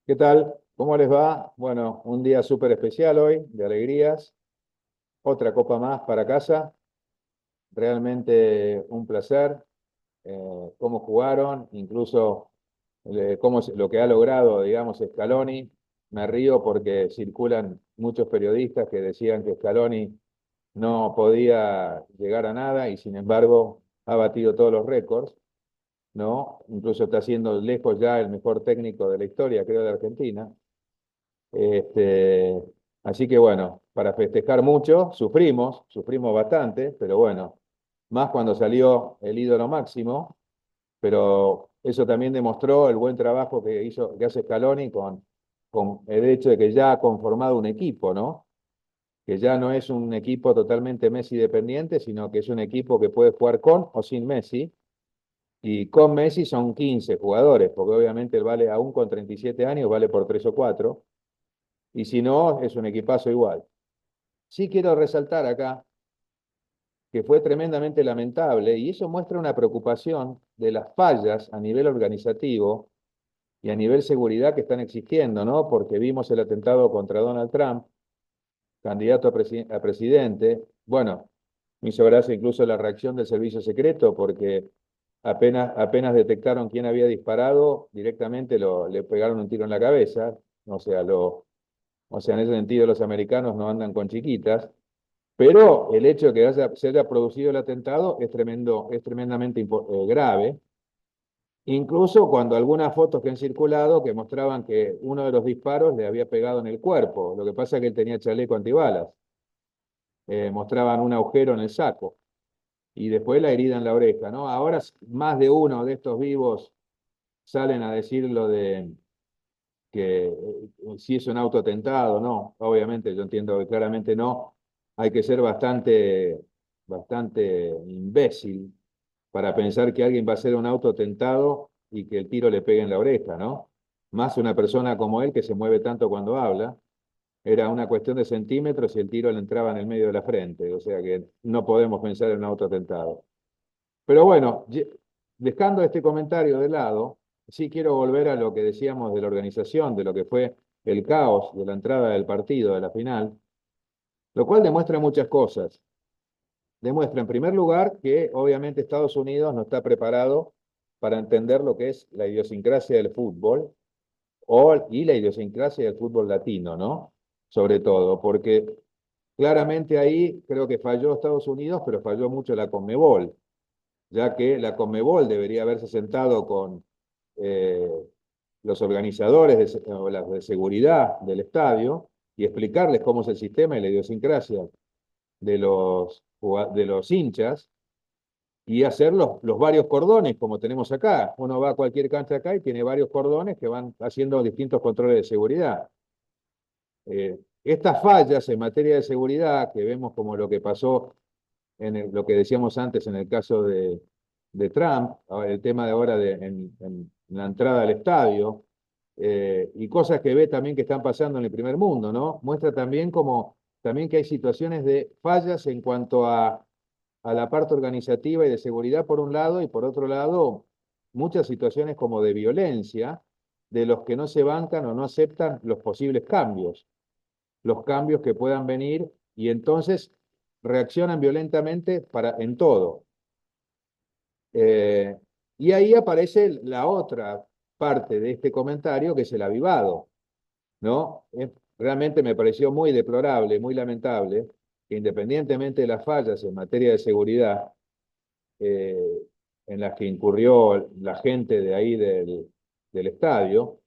¿Qué tal? ¿Cómo les va? Bueno, un día súper especial hoy, de alegrías. Otra copa más para casa. Realmente un placer. Cómo jugaron, incluso lo que ha logrado, digamos, Scaloni. Me río porque circulan muchos periodistas que decían que Scaloni no podía llegar a nada y sin embargo ha batido todos los récords, ¿no? Incluso está siendo lejos ya el mejor técnico de la historia, creo, de Argentina. Este, así que bueno, para festejar mucho, sufrimos bastante, pero bueno, más cuando salió el ídolo máximo, pero eso también demostró el buen trabajo que hace Scaloni con el hecho de que ya ha conformado un equipo, ¿no? Que ya no es un equipo totalmente Messi dependiente, sino que es un equipo que puede jugar con o sin Messi, y con Messi son 15 jugadores, porque obviamente él vale, aún con 37 años, vale por 3 o 4 y si no, es un equipazo igual. Sí quiero resaltar acá que fue tremendamente lamentable y eso muestra una preocupación de las fallas a nivel organizativo y a nivel seguridad que están existiendo, ¿no? Porque vimos el atentado contra Donald Trump, candidato a presidente. Bueno, me hizo gracia incluso la reacción del servicio secreto porque apenas detectaron quién había disparado, directamente le pegaron un tiro en la cabeza. O sea, o sea, en ese sentido los americanos no andan con chiquitas. Pero el hecho de que se haya producido el atentado es tremendo, es tremendamente grave. Incluso cuando algunas fotos que han circulado que mostraban que uno de los disparos le había pegado en el cuerpo. Lo que pasa es que él tenía chaleco antibalas. Mostraban un agujero en el saco y después la herida en la oreja, ¿no? Ahora más de uno de estos vivos salen a decir lo de que si es un autoatentado, no. Obviamente yo entiendo que claramente no. Hay que ser bastante imbécil para pensar que alguien va a hacer un autoatentado y que el tiro le pegue en la oreja, ¿no? Más una persona como él que se mueve tanto cuando habla. Era una cuestión de centímetros y el tiro le entraba en el medio de la frente. O sea que no podemos pensar en un autoatentado. Pero bueno, dejando este comentario de lado, sí quiero volver a lo que decíamos de la organización, de lo que fue el caos de la entrada del partido, de la final, lo cual demuestra muchas cosas. Demuestra, en primer lugar, que obviamente Estados Unidos no está preparado para entender lo que es la idiosincrasia del fútbol y la idiosincrasia del fútbol latino, ¿no? Sobre todo, porque claramente ahí creo que falló Estados Unidos, pero falló mucho la Conmebol, ya que la Conmebol debería haberse sentado con eh, los organizadores o las de seguridad del estadio y explicarles cómo es el sistema y la idiosincrasia de los hinchas y hacer los varios cordones como tenemos acá. Uno va a cualquier cancha acá y tiene varios cordones que van haciendo distintos controles de seguridad. Estas fallas en materia de seguridad, que vemos como lo que pasó lo que decíamos antes en el caso de Trump, el tema de ahora en la entrada al estadio, y cosas que ve también que están pasando en el primer mundo, ¿no? Muestra también como también que hay situaciones de fallas en cuanto a la parte organizativa y de seguridad por un lado, y por otro lado, muchas situaciones como de violencia, de los que no se bancan o no aceptan los cambios que puedan venir, y entonces reaccionan violentamente en todo. Eh, y ahí aparece la otra parte de este comentario, que es el avivado, ¿no? Realmente me pareció muy deplorable, muy lamentable, que independientemente de las fallas en materia de seguridad, eh, en las que incurrió la gente de ahí del estadio,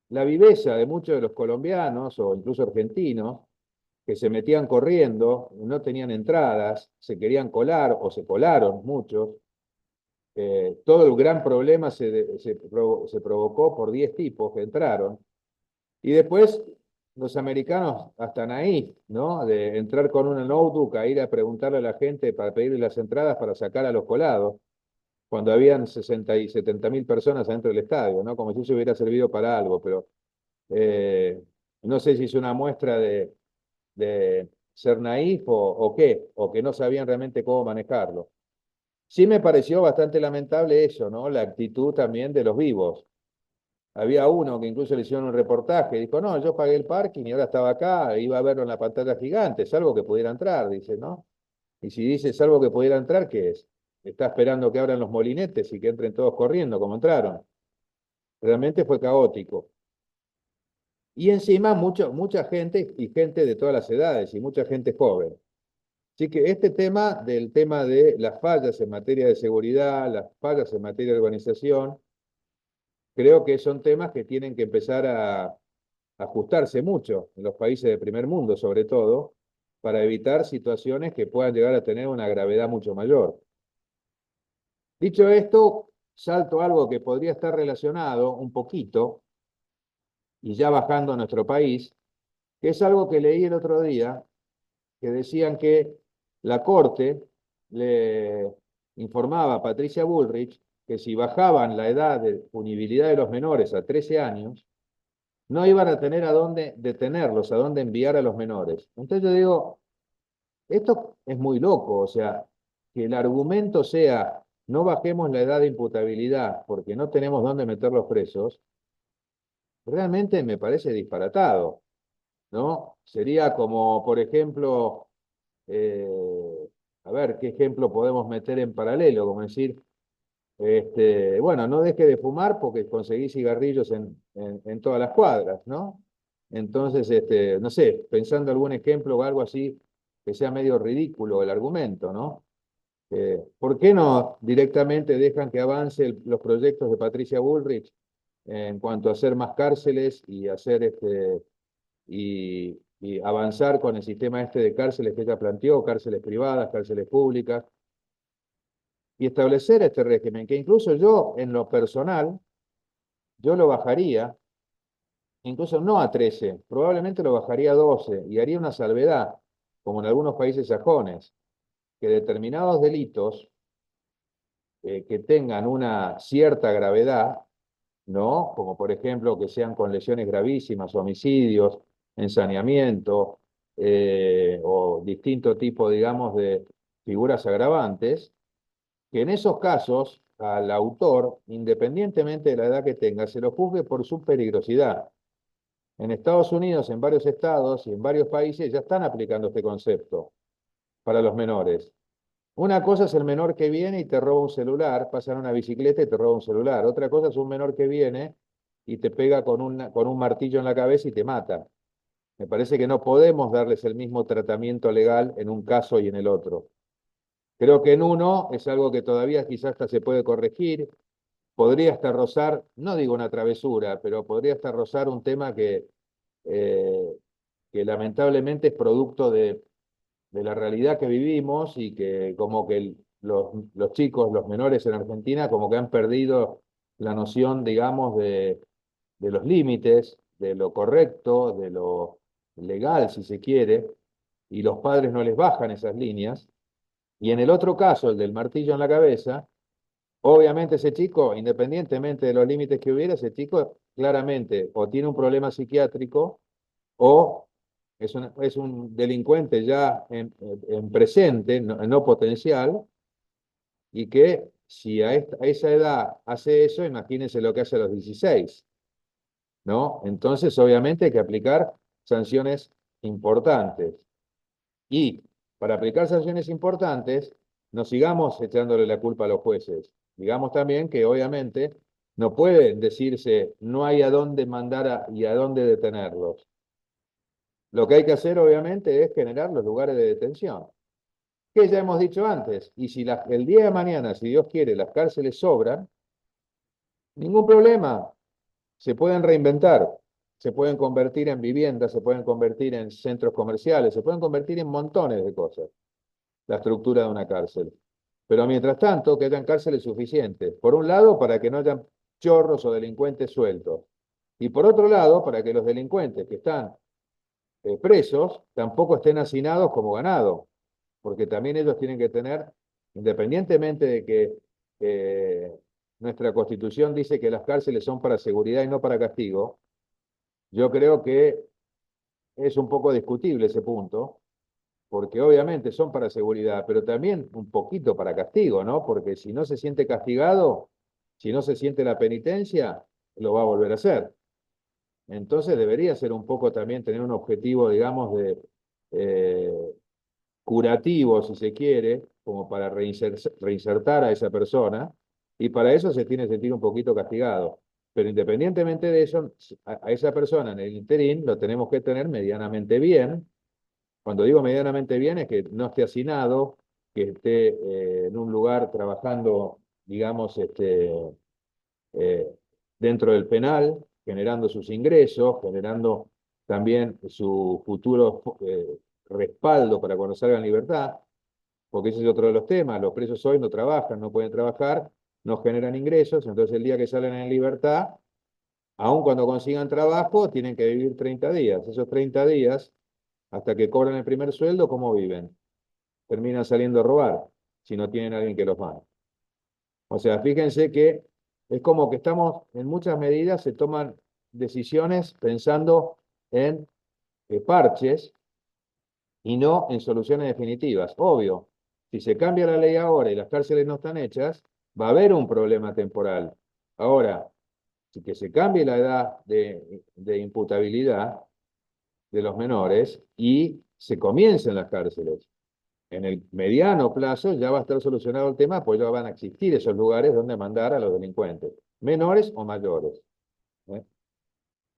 la viveza de muchos de los colombianos o incluso argentinos que se metían corriendo, no tenían entradas, se querían colar o se colaron muchos. Todo el gran problema se provocó por 10 tipos que entraron. Y después los americanos, hasta naif, ¿no? De entrar con una notebook a ir a preguntarle a la gente para pedirle las entradas para sacar a los colados, cuando habían 60 y 70 mil personas adentro del estadio, ¿no? Como si eso hubiera servido para algo, pero eh, no sé si es una muestra de ser naif o qué, o que no sabían realmente cómo manejarlo. Sí me pareció bastante lamentable eso, ¿no? La actitud también de los vivos. Había uno que incluso le hicieron un reportaje, dijo, no, yo pagué el parking y ahora estaba acá, iba a verlo en la pantalla gigante, salvo que pudiera entrar, dice, ¿no? Y si dice salvo que pudiera entrar, ¿qué es? Está esperando que abran los molinetes y que entren todos corriendo como entraron. Realmente fue caótico. Y encima mucha gente y gente de todas las edades y mucha gente joven. Así que este tema del tema de las fallas en materia de seguridad, las fallas en materia de organización, creo que son temas que tienen que empezar a ajustarse mucho en los países de primer mundo, sobre todo, para evitar situaciones que puedan llegar a tener una gravedad mucho mayor. Dicho esto, salto a algo que podría estar relacionado un poquito, y ya bajando a nuestro país, que es algo que leí el otro día, que decían que la Corte le informaba a Patricia Bullrich que si bajaban la edad de punibilidad de los menores a 13 años, no iban a tener a dónde detenerlos, a dónde enviar a los menores. Entonces yo digo, esto es muy loco, o sea, que el argumento sea no bajemos la edad de imputabilidad porque no tenemos dónde meter los presos, realmente me parece disparatado, ¿no? Sería como, por ejemplo, eh, a ver, ¿qué ejemplo podemos meter en paralelo? Como decir, bueno, no deje de fumar porque conseguí cigarrillos en todas las cuadras, ¿no? Entonces, no sé, pensando algún ejemplo o algo así que sea medio ridículo el argumento, ¿no? ¿Por qué no directamente dejan que avance los proyectos de Patricia Bullrich en cuanto a hacer más cárceles y hacer y avanzar con el sistema este de cárceles que ella planteó, cárceles privadas, cárceles públicas, y establecer este régimen, que incluso yo, en lo personal, yo lo bajaría, incluso no a 13, probablemente lo bajaría a 12, y haría una salvedad, como en algunos países sajones, que determinados delitos que tengan una cierta gravedad, ¿no? Como por ejemplo que sean con lesiones gravísimas, homicidios, ensañamiento, o distinto tipo, digamos, de figuras agravantes, que en esos casos al autor, independientemente de la edad que tenga, se lo juzgue por su peligrosidad. En Estados Unidos, en varios estados y en varios países ya están aplicando este concepto para los menores. Una cosa es el menor que viene y te roba un celular, pasa en una bicicleta y te roba un celular. Otra cosa es un menor que viene y te pega con un martillo en la cabeza y te mata. Me parece que no podemos darles el mismo tratamiento legal en un caso y en el otro. Creo que en uno es algo que todavía quizás hasta se puede corregir, podría hasta rozar, no digo una travesura, pero podría hasta rozar un tema eh, que lamentablemente es producto de la realidad que vivimos y que como que los chicos, los menores en Argentina, como que han perdido la noción, digamos, de los límites, de lo correcto, de lo legal, si se quiere, y los padres no les bajan esas líneas. Y en el otro caso, el del martillo en la cabeza, obviamente ese chico, independientemente de los límites que hubiera, ese chico claramente o tiene un problema psiquiátrico o es un delincuente ya en presente, no potencial, y que si a esa edad hace eso, imagínense lo que hace a los 16, ¿no? Entonces, obviamente hay que aplicar sanciones importantes. Y para aplicar sanciones importantes, no sigamos echándole la culpa a los jueces. Digamos también que obviamente no puede decirse no hay a dónde mandar y a dónde detenerlos. Lo que hay que hacer, obviamente, es generar los lugares de detención, que ya hemos dicho antes. Y si el día de mañana, si Dios quiere, las cárceles sobran, ningún problema. Se pueden reinventar, se pueden convertir en viviendas, se pueden convertir en centros comerciales, se pueden convertir en montones de cosas, la estructura de una cárcel. Pero mientras tanto, que hayan cárceles suficientes. Por un lado, para que no hayan chorros o delincuentes sueltos. Y por otro lado, para que los delincuentes que están presos tampoco estén hacinados como ganado, porque también ellos tienen que tener, independientemente de que nuestra Constitución dice que las cárceles son para seguridad y no para castigo, yo creo que es un poco discutible ese punto, porque obviamente son para seguridad, pero también un poquito para castigo, ¿no? Porque si no se siente castigado, si no se siente la penitencia, lo va a volver a hacer. Entonces debería ser un poco también tener un objetivo, digamos, de curativo, si se quiere, como para reinsertar a esa persona, y para eso se tiene que sentir un poquito castigado. Pero independientemente de eso, a esa persona en el interín lo tenemos que tener medianamente bien. Cuando digo medianamente bien es que no esté hacinado, que esté en un lugar trabajando, digamos, eh, dentro del penal, generando sus ingresos, generando también su futuro respaldo para cuando salga en libertad, porque ese es otro de los temas. Los presos hoy no trabajan, no pueden trabajar, no generan ingresos, entonces el día que salen en libertad, aun cuando consigan trabajo, tienen que vivir 30 días. Esos 30 días, hasta que cobran el primer sueldo, ¿cómo viven? Terminan saliendo a robar, si no tienen a alguien que los mande. O sea, fíjense que es como que estamos, en muchas medidas se toman decisiones pensando en parches y no en soluciones definitivas. Obvio, si se cambia la ley ahora y las cárceles no están hechas, va a haber un problema temporal. Ahora, si que se cambie la edad de imputabilidad de los menores y se comiencen las cárceles. En el mediano plazo ya va a estar solucionado el tema, pues ya van a existir esos lugares donde mandar a los delincuentes, menores o mayores. ¿Eh?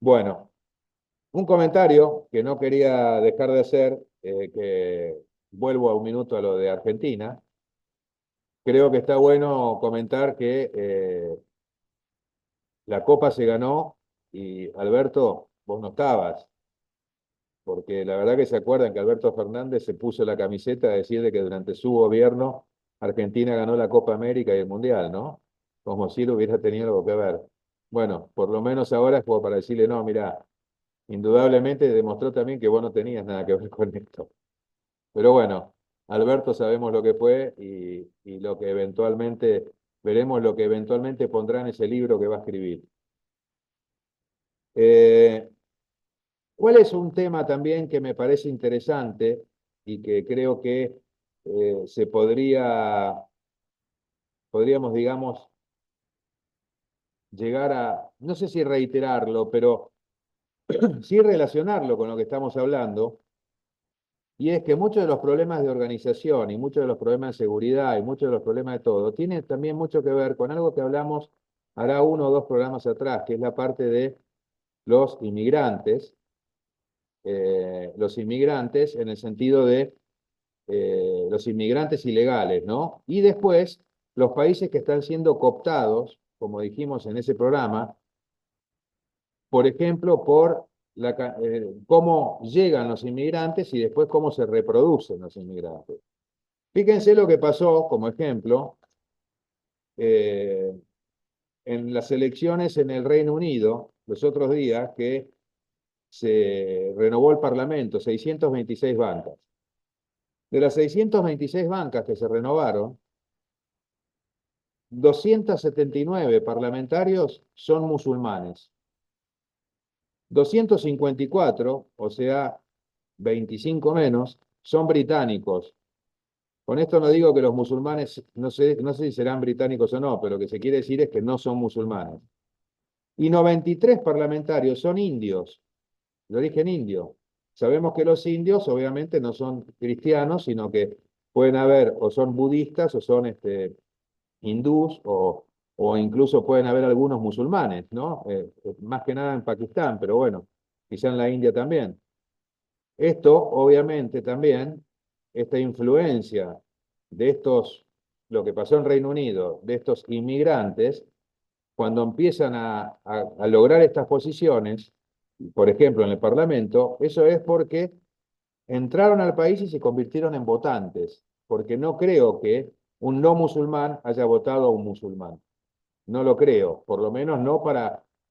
Bueno, un comentario que no quería dejar de hacer, que vuelvo a un minuto a lo de Argentina. Creo que está bueno comentar que la Copa se ganó y Alberto, vos no estabas, porque la verdad que se acuerdan que Alberto Fernández se puso la camiseta a decir de que durante su gobierno Argentina ganó la Copa América y el Mundial, ¿no? Como si lo hubiera tenido algo que ver. Bueno, por lo menos ahora es como para decirle, no, mira, indudablemente demostró también que vos no tenías nada que ver con esto. Pero bueno, Alberto sabemos lo que fue y lo que eventualmente, veremos lo que eventualmente pondrá en ese libro que va a escribir. Eh, ¿Cuál es un tema también que me parece interesante y que creo que se podríamos, digamos, llegar a, no sé si reiterarlo, pero sí relacionarlo con lo que estamos hablando? Y es que muchos de los problemas de organización y muchos de los problemas de seguridad y muchos de los problemas de todo tienen también mucho que ver con algo que hablamos hará uno o dos programas atrás, que es la parte de los inmigrantes en el sentido de los inmigrantes ilegales, ¿no? Y después los países que están siendo cooptados, como dijimos en ese programa, por ejemplo, por cómo llegan los inmigrantes y después cómo se reproducen los inmigrantes. Fíjense lo que pasó, como ejemplo, eh, en las elecciones en el Reino Unido, los otros días, que se renovó el Parlamento, 626 bancas. De las 626 bancas que se renovaron, 279 parlamentarios son musulmanes. 254, o sea, 25 menos, son británicos. Con esto no digo que los musulmanes, no sé si serán británicos o no, pero lo que se quiere decir es que no son musulmanes. Y 93 parlamentarios son indios, de origen indio. Sabemos que los indios obviamente no son cristianos, sino que pueden haber o son budistas o son hindús o incluso pueden haber algunos musulmanes, ¿no? Más que nada en Pakistán, pero bueno, quizá en la India también. Esto, obviamente, también, esta influencia de estos, lo que pasó en Reino Unido, de estos inmigrantes, cuando empiezan a lograr estas posiciones, por ejemplo, en el Parlamento, eso es porque entraron al país y se convirtieron en votantes, porque no creo que un no musulmán haya votado a un musulmán. No lo creo, por lo menos no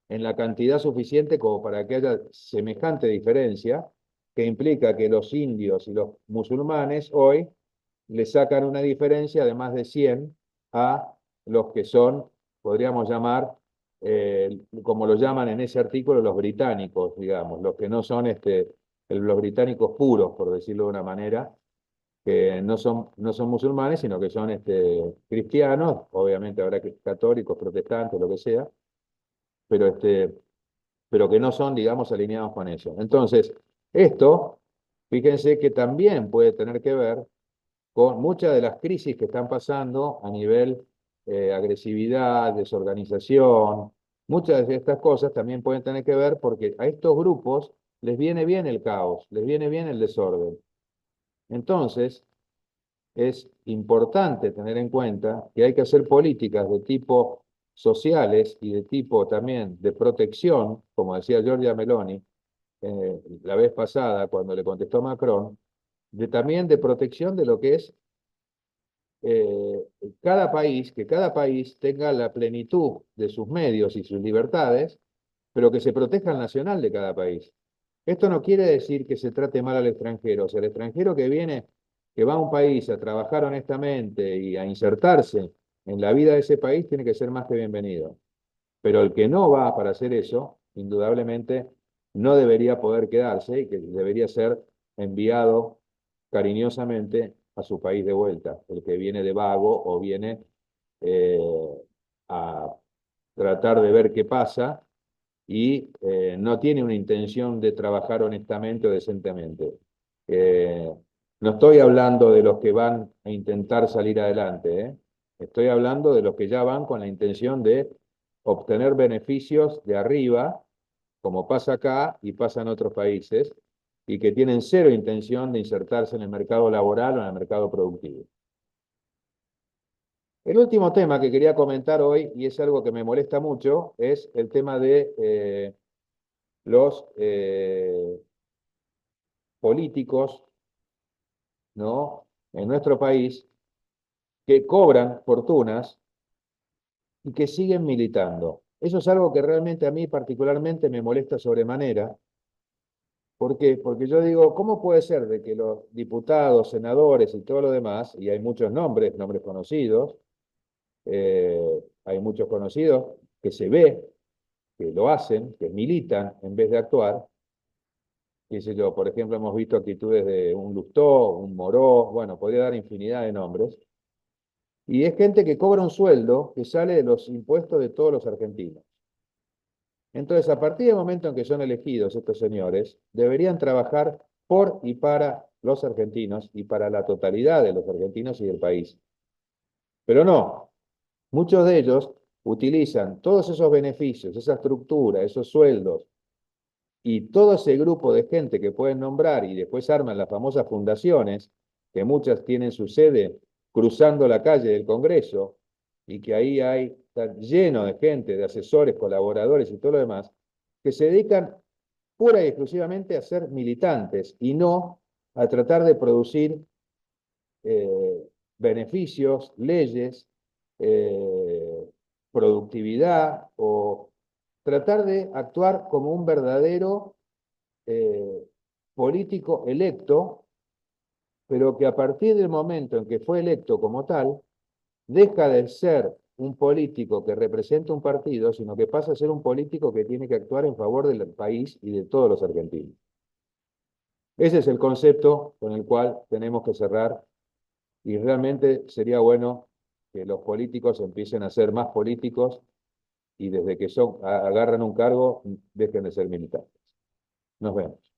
en la cantidad suficiente como para que haya semejante diferencia, que implica que los indios y los musulmanes hoy le sacan una diferencia de más de 100 a los que son, podríamos llamar, como lo llaman en ese artículo, los británicos, digamos, los que no son los británicos puros, por decirlo de una manera, que no son musulmanes, sino que son cristianos, obviamente habrá católicos, protestantes, lo que sea, pero, pero que no son, digamos, alineados con eso. Entonces, esto, fíjense que también puede tener que ver con muchas de las crisis que están pasando a nivel agresividad, desorganización. Muchas de estas cosas también pueden tener que ver porque a estos grupos les viene bien el caos, les viene bien el desorden. Entonces, es importante tener en cuenta que hay que hacer políticas de tipo sociales y de tipo también de protección, como decía Giorgia Meloni la vez pasada cuando le contestó Macron, también de protección de lo que es eh, cada país, que cada país tenga la plenitud de sus medios y sus libertades, pero que se proteja el nacional de cada país. Esto no quiere decir que se trate mal al extranjero, o sea, el extranjero que viene, que va a un país a trabajar honestamente y a insertarse en la vida de ese país, tiene que ser más que bienvenido. Pero el que no va para hacer eso, indudablemente no debería poder quedarse y que debería ser enviado cariñosamente a su país de vuelta, el que viene de vago o viene eh, a tratar de ver qué pasa y no tiene una intención de trabajar honestamente o decentemente. Eh, no estoy hablando de los que van a intentar salir adelante, ¿eh? Estoy hablando de los que ya van con la intención de obtener beneficios de arriba, como pasa acá y pasa en otros países, y que tienen cero intención de insertarse en el mercado laboral o en el mercado productivo. El último tema que quería comentar hoy, y es algo que me molesta mucho, es el tema de los políticos, ¿no? En nuestro país que cobran fortunas y que siguen militando. Eso es algo que realmente a mí particularmente me molesta sobremanera. ¿Por qué? Porque yo digo, ¿cómo puede ser de que los diputados, senadores y todo lo demás, y hay muchos nombres, nombres conocidos, hay muchos conocidos que se ve que lo hacen, que militan en vez de actuar, qué sé yo, por ejemplo, hemos visto actitudes de un Lustó, un Moró, bueno, podría dar infinidad de nombres, y es gente que cobra un sueldo que sale de los impuestos de todos los argentinos. Entonces, a partir del momento en que son elegidos estos señores, deberían trabajar por y para los argentinos y para la totalidad de los argentinos y del país. Pero no, muchos de ellos utilizan todos esos beneficios, esa estructura, esos sueldos y todo ese grupo de gente que pueden nombrar y después arman las famosas fundaciones, que muchas tienen su sede cruzando la calle del Congreso, y que ahí está lleno de gente, de asesores, colaboradores y todo lo demás, que se dedican pura y exclusivamente a ser militantes y no a tratar de producir beneficios, leyes, eh, productividad o tratar de actuar como un verdadero eh, político electo, pero que a partir del momento en que fue electo como tal, deja de ser un político que representa un partido, sino que pasa a ser un político que tiene que actuar en favor del país y de todos los argentinos. Ese es el concepto con el cual tenemos que cerrar y realmente sería bueno que los políticos empiecen a ser más políticos y desde que agarran un cargo dejen de ser militantes. Nos vemos.